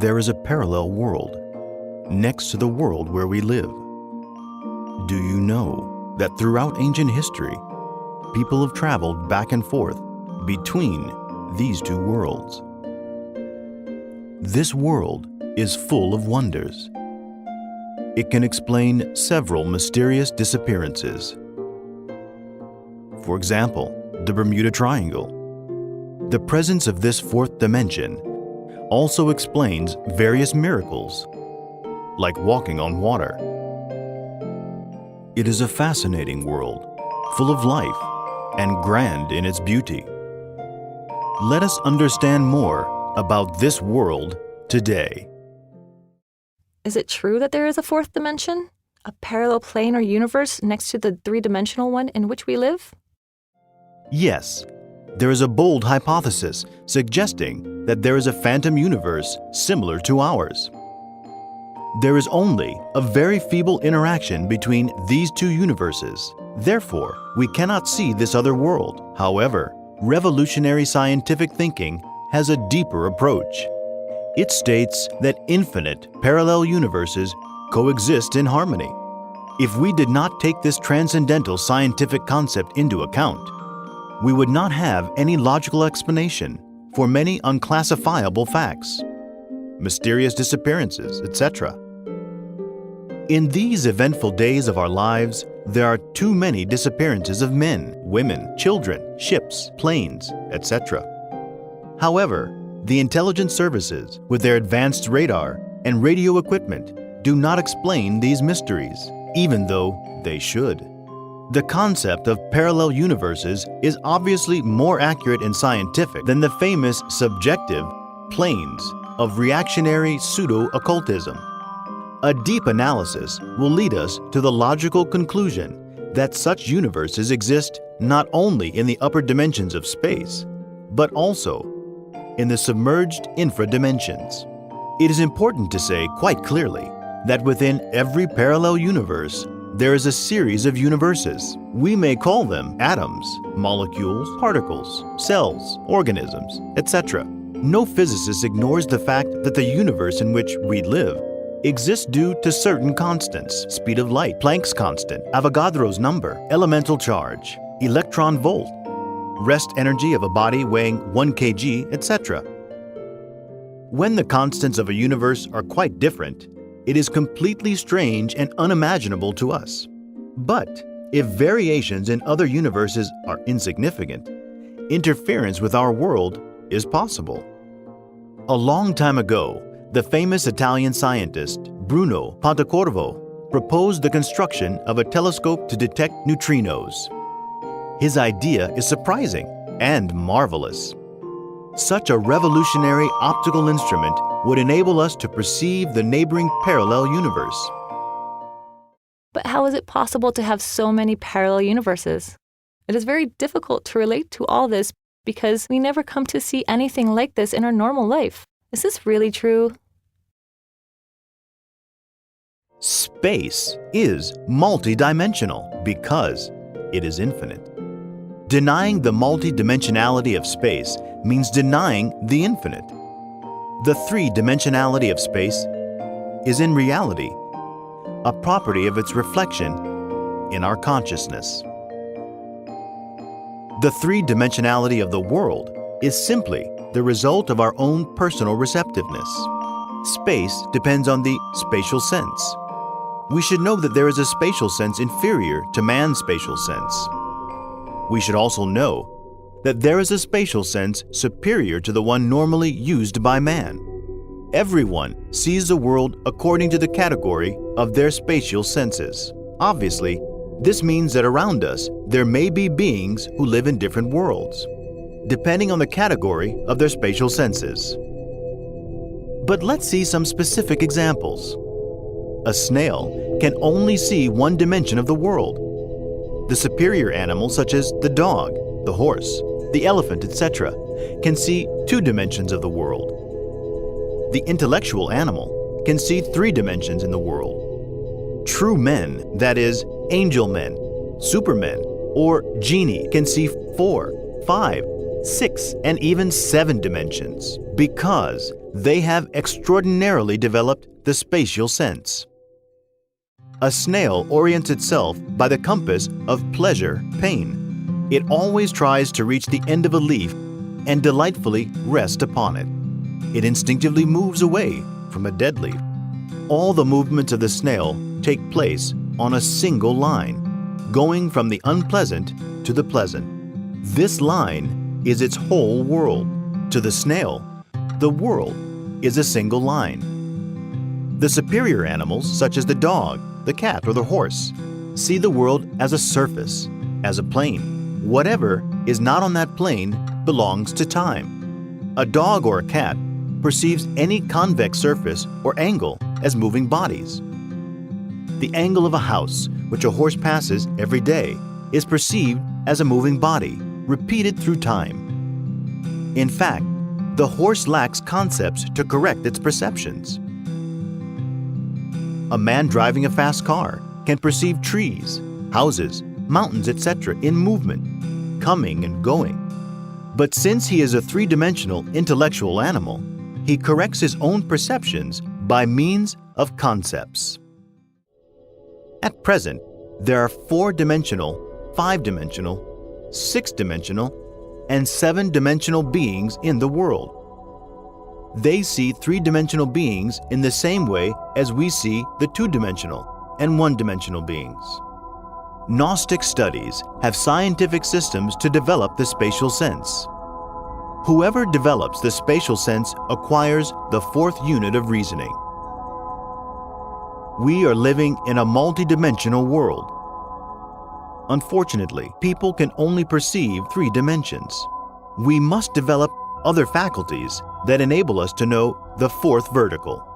there is a parallel world next to the world where we live. Do you know that throughout ancient history, people have traveled back and forth between these two worlds? This world is full of wonders. It can explain several mysterious disappearances. For example, the Bermuda Triangle. The presence of this fourth dimension also explains various miracles, like walking on water. It is a fascinating world, full of life and grand in its beauty. Let us understand more about this world today. Is it true that there is a fourth dimension? A parallel plane or universe next to the three-dimensional one in which we live? Yes, there is a bold hypothesis suggesting that there is a phantom universe similar to ours. There is only a very feeble interaction between these two universes. Therefore, we cannot see this other world. However, revolutionary scientific thinking has a deeper approach. It states that infinite parallel universes coexist in harmony. If we did not take this transcendental scientific concept into account, we would not have any logical explanation for many unclassifiable facts, mysterious disappearances, etc. In these eventful days of our lives, there are too many disappearances of men, women, children, ships, planes, etc. However, the intelligence services, with their advanced radar and radio equipment, do not explain these mysteries, even though they should. The concept of parallel universes is obviously more accurate and scientific than the famous subjective planes of reactionary pseudo-occultism. A deep analysis will lead us to the logical conclusion that such universes exist not only in the upper dimensions of space, but also in the submerged infra-dimensions. It is important to say quite clearly that within every parallel universe, there is a series of universes. We may call them atoms, molecules, particles, cells, organisms, etc. No physicist ignores the fact that the universe in which we live exists due to certain constants: speed of light, Planck's constant, Avogadro's number, elemental charge, electron volt, rest energy of a body weighing 1 kg, etc. When the constants of a universe are quite different, it is completely strange and unimaginable to us. But if variations in other universes are insignificant, interference with our world is possible. A long time ago, the famous Italian scientist Bruno Pontecorvo proposed the construction of a telescope to detect neutrinos. His idea is surprising and marvelous. Such a revolutionary optical instrument would enable us to perceive the neighboring parallel universe. But how is it possible to have so many parallel universes? It is very difficult to relate to all this because we never come to see anything like this in our normal life. Is this really true? Space is multidimensional because it is infinite. Denying the multidimensionality of space means denying the infinite. The three-dimensionality of space is in reality a property of its reflection in our consciousness. The three-dimensionality of the world is simply the result of our own personal receptiveness. Space depends on the spatial sense. We should know that there is a spatial sense inferior to man's spatial sense. We should also know that there is a spatial sense superior to the one normally used by man. Everyone sees the world according to the category of their spatial senses. Obviously, this means that around us there may be beings who live in different worlds, depending on the category of their spatial senses. But let's see some specific examples. A snail can only see one dimension of the world. The superior animals, such as the dog, the horse, the elephant, etc., can see 2 dimensions of the world. The intellectual animal can see 3 dimensions in the world. True men, that is, angel men, supermen, or genie, can see 4, 5, 6, and even 7 dimensions, because they have extraordinarily developed the spatial sense. A snail orients itself by the compass of pleasure-pain. It always tries to reach the end of a leaf and delightfully rest upon it. It instinctively moves away from a dead leaf. All the movements of the snail take place on a single line, going from the unpleasant to the pleasant. This line is its whole world. To the snail, the world is a single line. The superior animals, such as the dog, the cat, or the horse, see the world as a surface, as a plane. Whatever is not on that plane belongs to time. A dog or a cat perceives any convex surface or angle as moving bodies. The angle of a house, which a horse passes every day, is perceived as a moving body, repeated through time. In fact, the horse lacks concepts to correct its perceptions. A man driving a fast car can perceive trees, houses, mountains, etc. in movement, coming and going. But since he is a three-dimensional intellectual animal, he corrects his own perceptions by means of concepts. At present, there are four-dimensional, five-dimensional, six-dimensional, and seven-dimensional beings in the world. They see three-dimensional beings in the same way as we see the two-dimensional and one-dimensional beings. Gnostic studies have scientific systems to develop the spatial sense. Whoever develops the spatial sense acquires the fourth unit of reasoning. We are living in a multidimensional world. Unfortunately, people can only perceive three dimensions. We must develop other faculties that enable us to know the fourth vertical.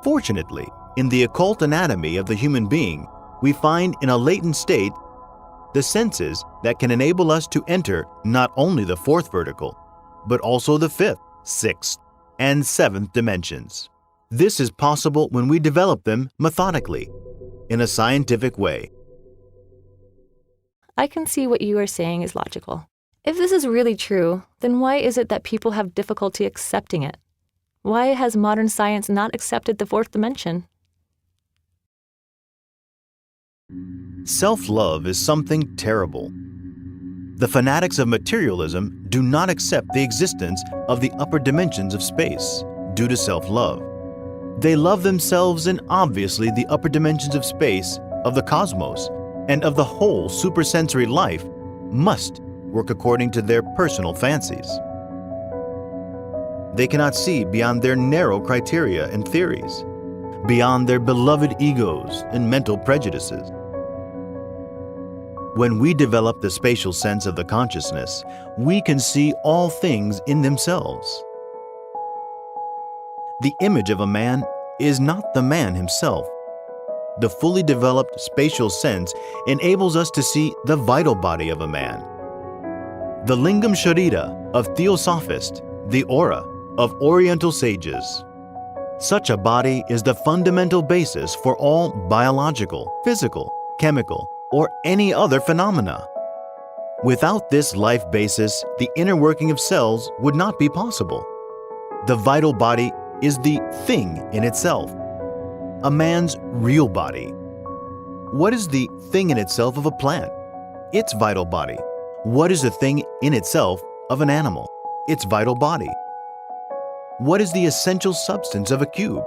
Fortunately, in the occult anatomy of the human being, we find in a latent state the senses that can enable us to enter not only the fourth vertical, but also the fifth, sixth, and seventh dimensions. This is possible when we develop them methodically, in a scientific way. I can see what you are saying is logical. If this is really true, then why is it that people have difficulty accepting it? Why has modern science not accepted the fourth dimension? Self-love is something terrible. The fanatics of materialism do not accept the existence of the upper dimensions of space due to self-love. They love themselves and obviously the upper dimensions of space, of the cosmos, and of the whole supersensory life must work according to their personal fancies. They cannot see beyond their narrow criteria and theories, beyond their beloved egos and mental prejudices. When we develop the spatial sense of the consciousness, we can see all things in themselves. The image of a man is not the man himself. The fully developed spatial sense enables us to see the vital body of a man. The lingam sharira of theosophists, the aura of Oriental sages. Such a body is the fundamental basis for all biological, physical, chemical, or any other phenomena. Without this life basis, the inner working of cells would not be possible. The vital body is the thing in itself, a man's real body. What is the thing in itself of a plant? Its vital body. What is the thing in itself of an animal? Its vital body. What is the essential substance of a cube?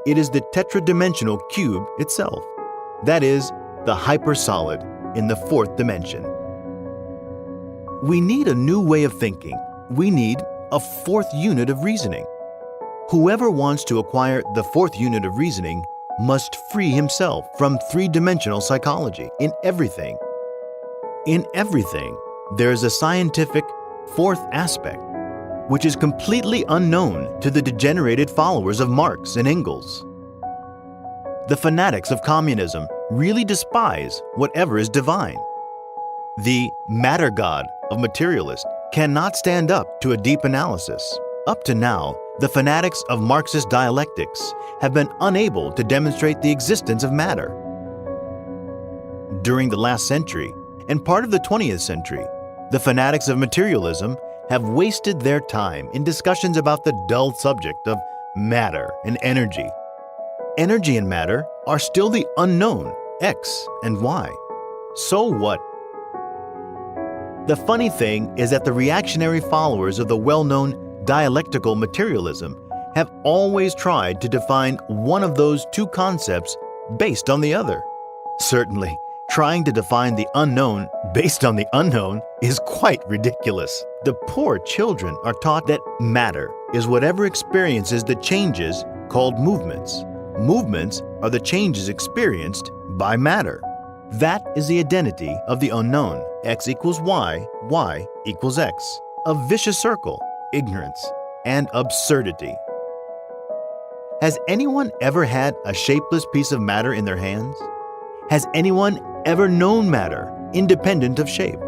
It is the tetra-dimensional cube itself. That is, the hypersolid in the fourth dimension. We need a new way of thinking. We need a fourth unit of reasoning. Whoever wants to acquire the fourth unit of reasoning must free himself from three-dimensional psychology in everything. In everything, there is a scientific fourth aspect, which is completely unknown to the degenerated followers of Marx and Engels. The fanatics of communism really despise whatever is divine. The matter god of materialists cannot stand up to a deep analysis. Up to now, the fanatics of Marxist dialectics have been unable to demonstrate the existence of matter. During the last century and part of the 20th century, the fanatics of materialism have wasted their time in discussions about the dull subject of matter and energy. Energy and matter are still the unknown, X and Y. So what? The funny thing is that the reactionary followers of the well-known dialectical materialism have always tried to define one of those two concepts based on the other. Certainly, trying to define the unknown based on the unknown is quite ridiculous. The poor children are taught that matter is whatever experiences the changes called movements. Movements are the changes experienced by matter. That is the identity of the unknown. X equals Y, Y equals X. A vicious circle, ignorance, and absurdity. Has anyone ever had a shapeless piece of matter in their hands? Has anyone ever known matter independent of shape?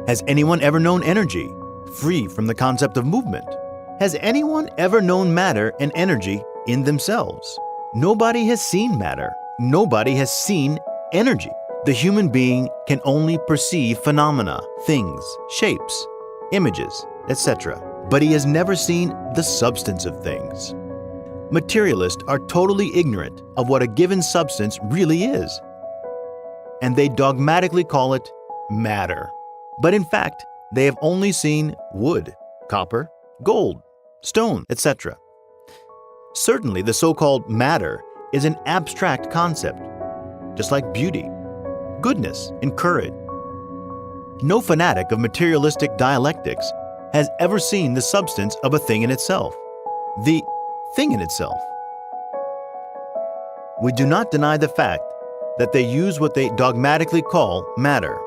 Has anyone ever known energy free from the concept of movement? Has anyone ever known matter and energy in themselves? Nobody has seen matter. Nobody has seen energy. The human being can only perceive phenomena, things, shapes, images, etc. But he has never seen the substance of things. Materialists are totally ignorant of what a given substance really is, and they dogmatically call it matter. But in fact, they have only seen wood, copper, gold, stone, etc. Certainly, the so-called matter is an abstract concept, just like beauty, goodness, and courage. No fanatic of materialistic dialectics has ever seen the substance of a thing in itself, the thing in itself. We do not deny the fact that they use what they dogmatically call matter.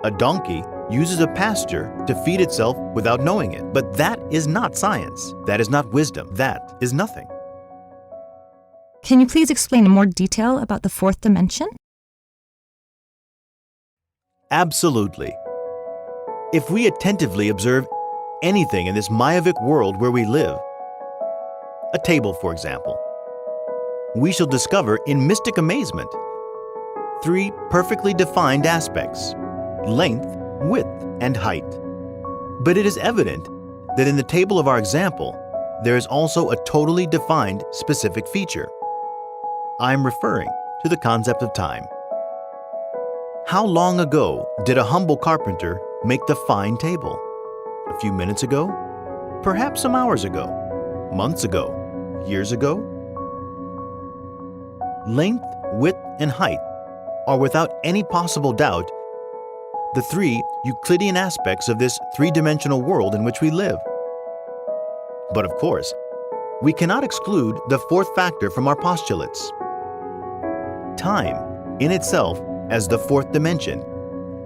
A donkey uses a pasture to feed itself without knowing it, but that is not science. That is not wisdom. That is nothing. Can you please explain in more detail about the fourth dimension? Absolutely. If we attentively observe anything in this Mayavic world where we live, a table, for example, we shall discover in mystic amazement three perfectly defined aspects: length, width, and height. But it is evident that in the table of our example, there is also a totally defined specific feature. I am referring to the concept of time. How long ago did a humble carpenter make the fine table? A few minutes ago? Perhaps some hours ago? Months ago? Years ago? Length, width, and height are without any possible doubt the three Euclidean aspects of this three-dimensional world in which we live. But of course, we cannot exclude the fourth factor from our postulates. Time, in itself, as the fourth dimension,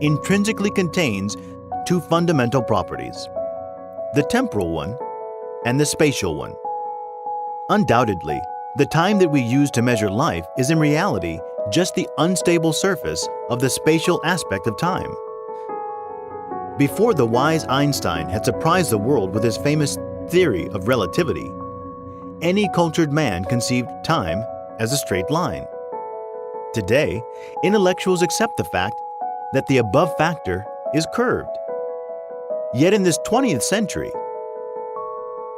intrinsically contains two fundamental properties: the temporal one and the spatial one. Undoubtedly, the time that we use to measure life is in reality just the unstable surface of the spatial aspect of time. Before the wise Einstein had surprised the world with his famous theory of relativity, any cultured man conceived time as a straight line. Today, intellectuals accept the fact that the above factor is curved. Yet in this 20th century,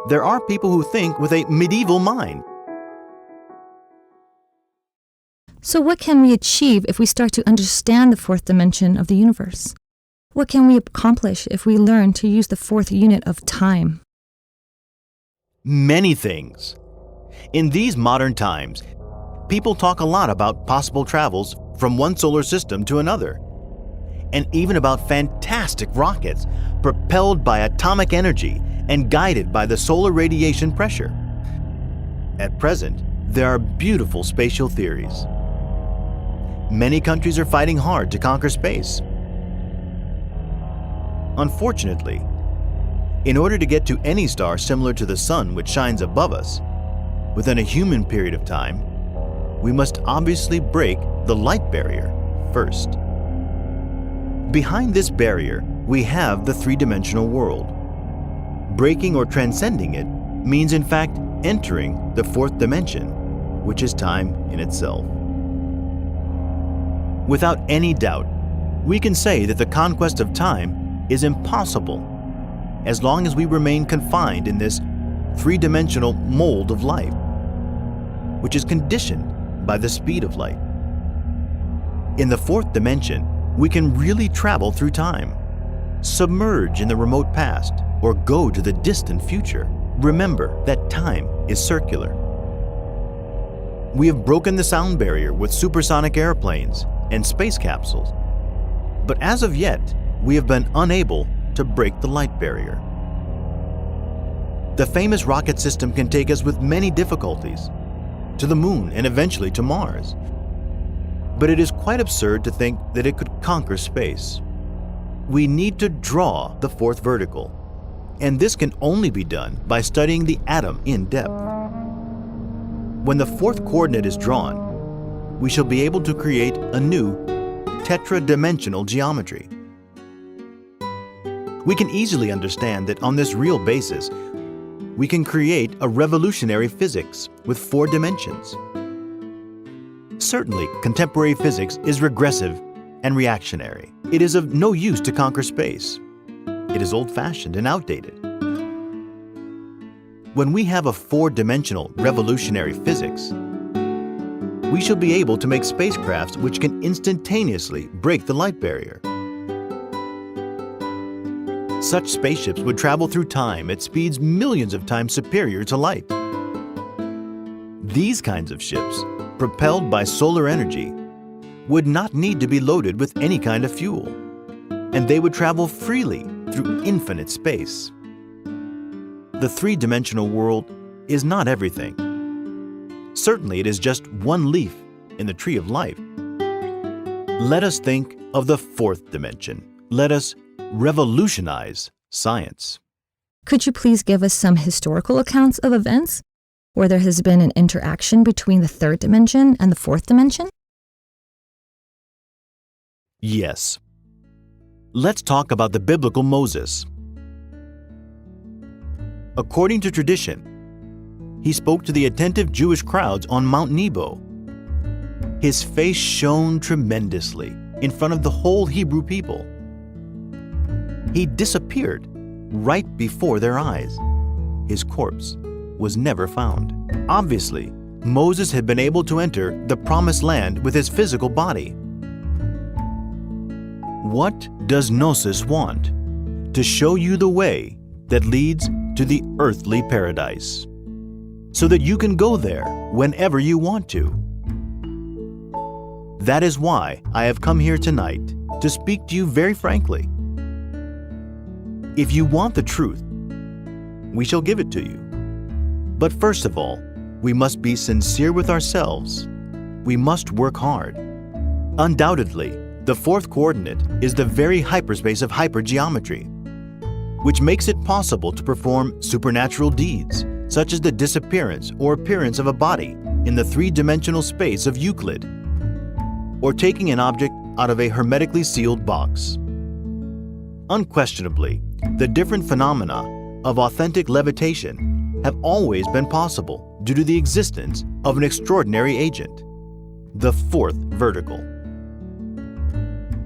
there are people who think with a medieval mind. So what can we achieve if we start to understand the fourth dimension of the universe? What can we accomplish if we learn to use the fourth unit of time? Many things. In these modern times, people talk a lot about possible travels from one solar system to another, and even about fantastic rockets propelled by atomic energy and guided by the solar radiation pressure. At present, there are beautiful spatial theories. Many countries are fighting hard to conquer space. Unfortunately, in order to get to any star similar to the sun which shines above us, within a human period of time, we must obviously break the light barrier first. Behind this barrier, we have the three-dimensional world. Breaking or transcending it means in fact entering the fourth dimension, which is time in itself. Without any doubt, we can say that the conquest of time is impossible. as long as we remain confined in this three-dimensional mold of life, which is conditioned by the speed of light. In the fourth dimension, we can really travel through time, submerge in the remote past, or go to the distant future. Remember that time is circular. We have broken the sound barrier with supersonic airplanes and space capsules, but as of yet, we have been unable to break the light barrier. The famous rocket system can take us with many difficulties to the moon and eventually to Mars. But it is quite absurd to think that it could conquer space. We need to draw the fourth vertical, and this can only be done by studying the atom in depth. When the fourth coordinate is drawn, we shall be able to create a new tetra-dimensional geometry. We can easily understand that on this real basis, we can create a revolutionary physics with 4 dimensions. Certainly, contemporary physics is regressive and reactionary. It is of no use to conquer space. It is old-fashioned and outdated. When we have a 4-dimensional revolutionary physics, we shall be able to make spacecrafts which can instantaneously break the light barrier. Such spaceships would travel through time at speeds millions of times superior to light. These kinds of ships, propelled by solar energy, would not need to be loaded with any kind of fuel, and they would travel freely through infinite space. The three-dimensional world is not everything. Certainly, it is just one leaf in the tree of life. Let us think of the fourth dimension. Let us revolutionize science. Could you please give us some historical accounts of events where there has been an interaction between the third dimension and the fourth dimension? Yes. Let's talk about the biblical Moses. According to tradition, he spoke to the attentive Jewish crowds on Mount Nebo. His face shone tremendously in front of the whole Hebrew people. He disappeared right before their eyes. His corpse was never found. Obviously, Moses had been able to enter the promised land with his physical body. What does Gnosis want? To show you the way that leads to the earthly paradise, so that you can go there whenever you want to. That is why I have come here tonight to speak to you very frankly. If you want the truth, we shall give it to you. But first of all, we must be sincere with ourselves. We must work hard. Undoubtedly, the fourth coordinate is the very hyperspace of hypergeometry, which makes it possible to perform supernatural deeds, such as the disappearance or appearance of a body in the three-dimensional space of Euclid, or taking an object out of a hermetically sealed box. Unquestionably, the different phenomena of authentic levitation have always been possible due to the existence of an extraordinary agent, the fourth vertical.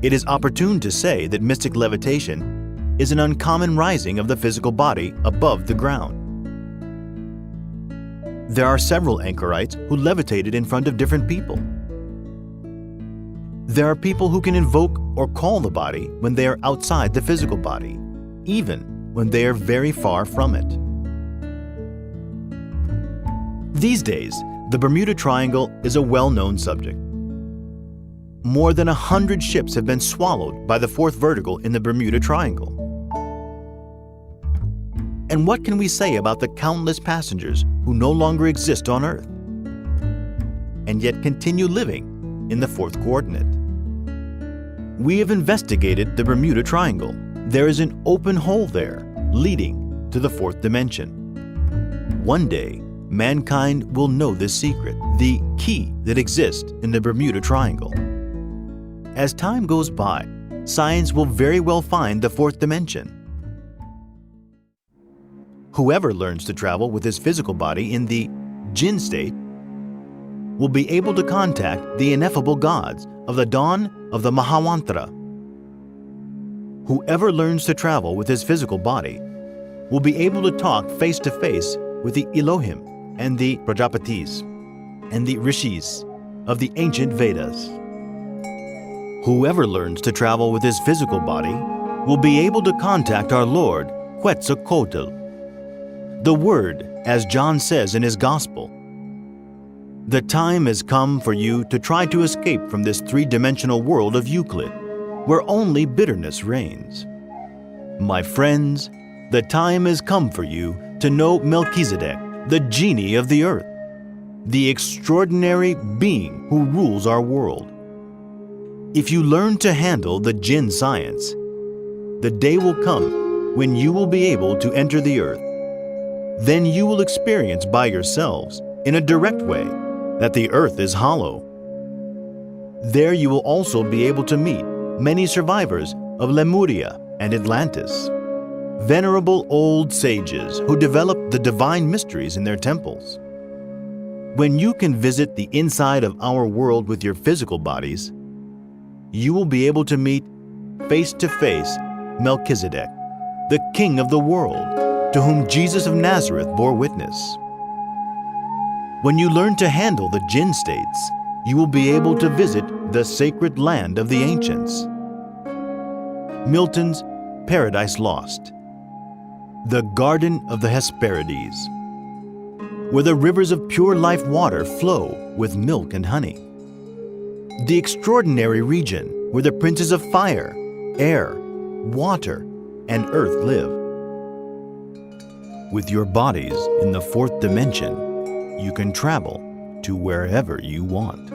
It is opportune to say that mystic levitation is an uncommon rising of the physical body above the ground. There are several anchorites who levitated in front of different people. There are people who can invoke or call the body when they are outside the physical body, even when they are very far from it. These days, the Bermuda Triangle is a well-known subject. More than 100 ships have been swallowed by the fourth vertical in the Bermuda Triangle. And what can we say about the countless passengers who no longer exist on Earth, and yet continue living in the fourth coordinate? We have investigated the Bermuda Triangle. There is an open hole there, leading to the fourth dimension. One day, mankind will know this secret, the key that exists in the Bermuda Triangle. As time goes by, science will very well find the fourth dimension. Whoever learns to travel with his physical body in the jinn state will be able to contact the ineffable gods of the dawn of the Mahawantra. Whoever learns to travel with his physical body will be able to talk face to face with the Elohim and the Prajapatis and the Rishis of the ancient Vedas. Whoever learns to travel with his physical body will be able to contact our Lord, Quetzalcoatl. The Word, as John says in his Gospel. The time has come for you to try to escape from this three-dimensional world of Euclid, where only bitterness reigns. My friends, the time has come for you to know Melchizedek, the genie of the earth, the extraordinary being who rules our world. If you learn to handle the jinn science, the day will come when you will be able to enter the earth. Then you will experience by yourselves, in a direct way, that the earth is hollow. There you will also be able to meet many survivors of Lemuria and Atlantis, venerable old sages who developed the divine mysteries in their temples. When you can visit the inside of our world with your physical bodies, you will be able to meet face to face Melchizedek, the King of the world, to whom Jesus of Nazareth bore witness. When you learn to handle the jinn states, you will be able to visit the sacred land of the ancients. Milton's Paradise Lost, the Garden of the Hesperides, where the rivers of pure life water flow with milk and honey. The extraordinary region where the princes of fire, air, water, and earth live. With your bodies in the fourth dimension, you can travel to wherever you want.